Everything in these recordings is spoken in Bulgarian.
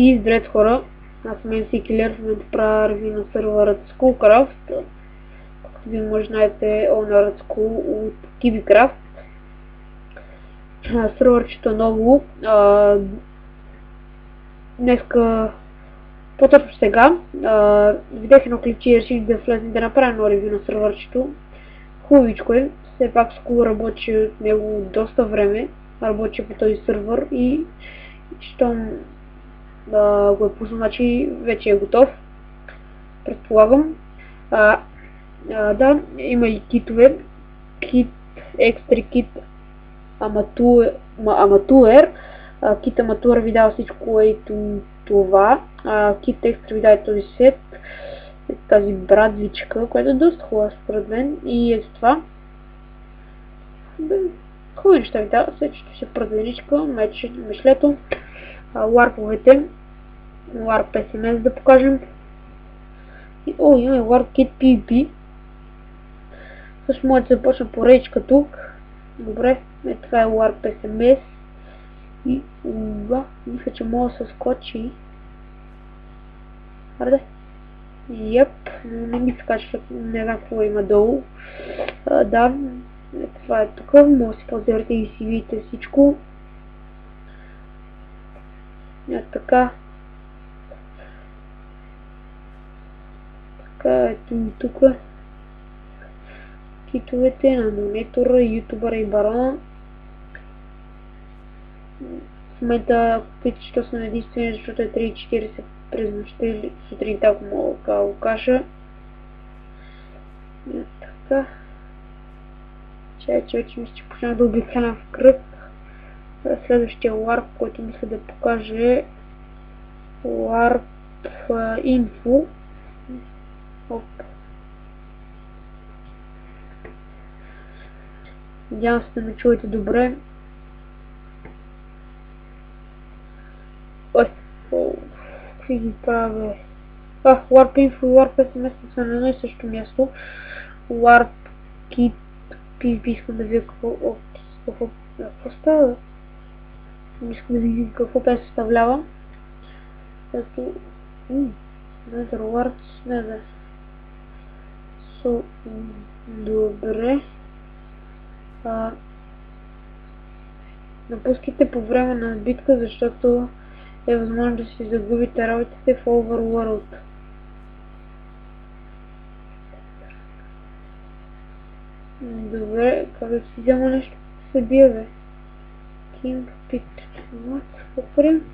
И здравейте хора, аз съм MC Killer, в момента правя ревю на сервърът Skullcraft, както ви може знаете Ownerът School от TVCraft. Сервърчето е ново, днеска, по-точно сега, видях едно клипче и реших да влезем да направя едно ревю на сервърчето. Хубавичко е, все пак Skull работи от него доста време, работи по този сервър и щом да го е пуснал, значи вече е готов, предполагам. Да, има и китове. Кит, екстри кит, аматуер. Кит аматуер ви дава всичко ето това. Кит екстри ви дава този сет, тази брадвичка, която е доста хубава според мен. И ето това. Хубави неща ви дава, сечето си празеничка, мечлето, ларповете. Warp SMS да покажем. Има Warp Kit PvP. Също може да започна поречка тук. Добре, това е Warp SMS. И мисля, че може да се скочи. Аре. Йеп, но не ми се кача, защото не знам какво има долу. Да, това е тук. Може да си позирате и си видите всичко. Така. Ето тук китовете на монитора, ютубъра и барона. В момента, ако питате, що съм единствени, защото е 3:40 през нощта или сутринта, ако мога да го кажа. Така. Че мисля, че почнах да обикалям в кръг. Следващия Warp, който мисля да покаже Warp Info. Надявам се да ме чуете добре. Какви ги правя? Warp Info и Warp SMS са на едно и също място. Warp Kit PvP искам да видя какво става. Искам да видя какво представлява. Ето... Nether Warps, Nether. Добре. Напускайте по време на битка, защото е възможно да си загубите работите в Overworld. Добре, как да си взема нещо да се бие, бе? King Pit. Какво правим?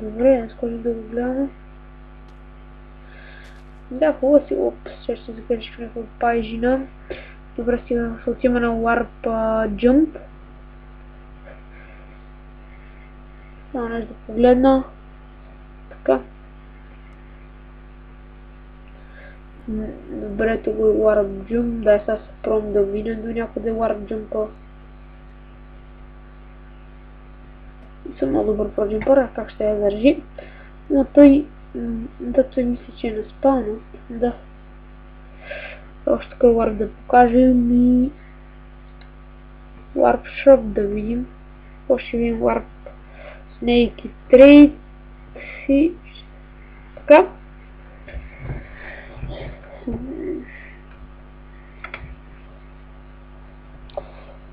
Добре, скоро да го гледаме. Да, хубаво си. Ще се закажеш в някаква пайжина. Добре, сега ще отима на Warp Jump. Само нещо да погледна. Така. Добре, тук е Warp Jump. Да, сега се пробвам да видя до някъде Warp Jump. Съм много добър про джампър, как ще я държи. Но той мисля, че е на спална. Да. Още така Warp да покажем и Warp Shop да видим. Още видим Warp Snake и Trade и така.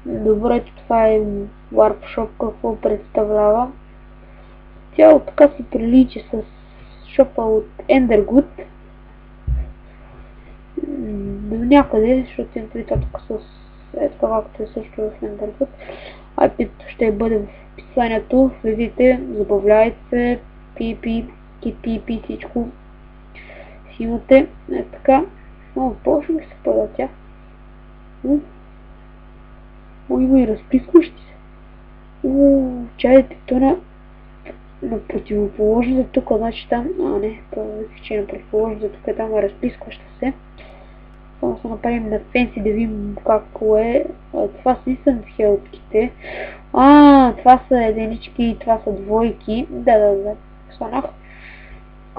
Добре, това е Warp Shop, какво представлява. Тя така се прилича с шопа от Endergood. До някъде, защото имам тук с това, както е също в Endergood. IP-то ще бъде в описанието. Видите, забавляйте се, PP, всичко си имате. Така. Почва да се пада тя. Има и разпискващи се. Чайдете то на противоположната тук, значи там... не, това че на противоположната тук, там е разпискваща се. Само се направим на фенси да видим какво е. Това са Instant Helpките. Това са единички и това са двойки. Да, станах.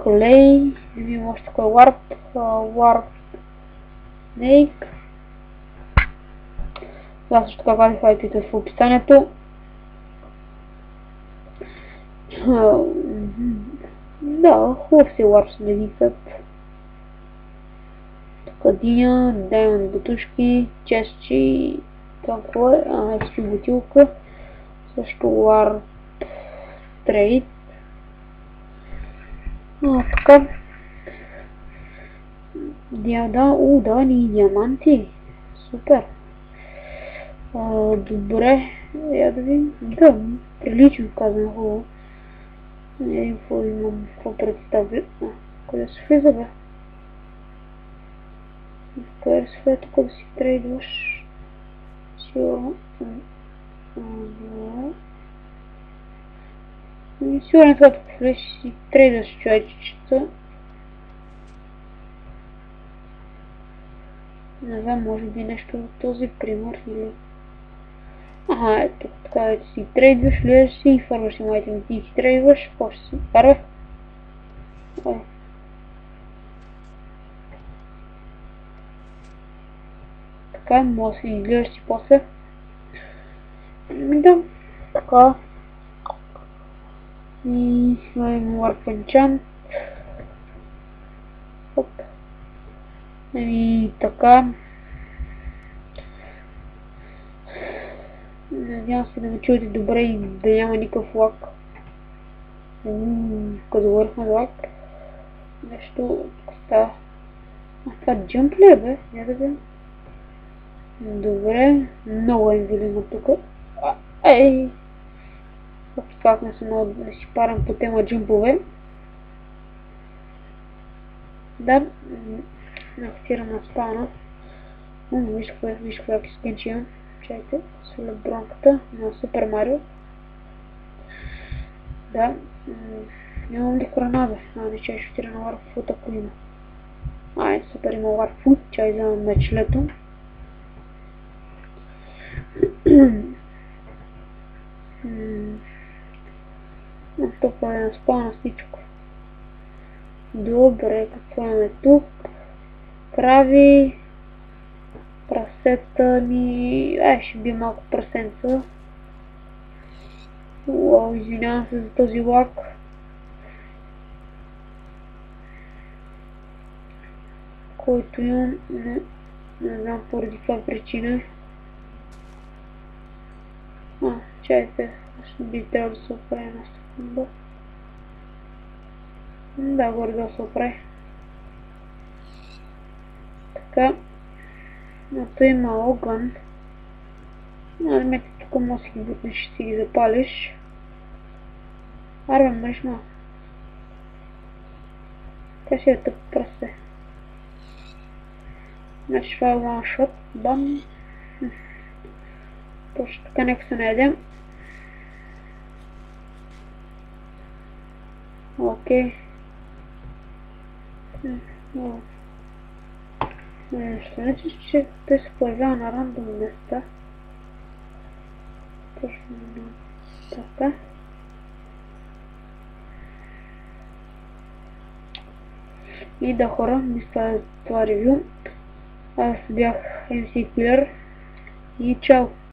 Клей. Видим още такой Warp Snake. Това също така вадих IP-то в описанието. Да, хубав си ларс медикът. Тук диня, даймонд бутушки, честчи, какво е? SP бутилка. Също ларп трейд. Тук. Да, ни диаманти. Супер. Добре. Я да видим. Да, прилично казвам хубаво. Не видим какво имам, какво представя. Къде се влиза, бе? Къде се влиза тук да си трейдваш? Сигурно. Сигурно това тук влез си трейдваш човечечета. Не знам, може би нещо от този пример или... Ето така да си трейдваш, влизаш си и фарваш имайте ми, ти си трейдваш, какво ще си фарва? Така, може да си изгледаш си после. Да, така. И слагам Warp Enchant. Хоп. И така. Надявам се да ме чуете добре и да няма никакъв лак. Като върхна лак. Нещо става. Това джъмп ли е, бе? Не да бе. Добре. Много е видимо тук. Ей! Как не съм много да си парам по тема джъмпове. Да. Активирам на спауна. Виж какво скинчи имам. Чайте, след бронката на Супер Марио. Да, нямам ли храна, бе? Не чай, ще тира на Warfood, ако има. Супер, има Warfood, чай вземам мечлето. Тук е на спауна всичко. Добре, какво имаме тук? Крави. Прасета ми... ще би малко прасенца. Извинявам се за този лак. Който имам... Не знам поради каква причина. Чайте. Ще би трябва да се оправи една секунда. Да, горе да се оправи. Така. Ето има огън. Мете тук може да си ги бутнеш и си ги запалиш. Арбе, мръшна. Така си е тъп прасе. Значи това е one shot. Бам. Точно така, нека се наедем. Окей. Ще не че той се появява на рандом места. Точно така. И да, хора, мисля това ревю. Аз бях MC Killer и чао!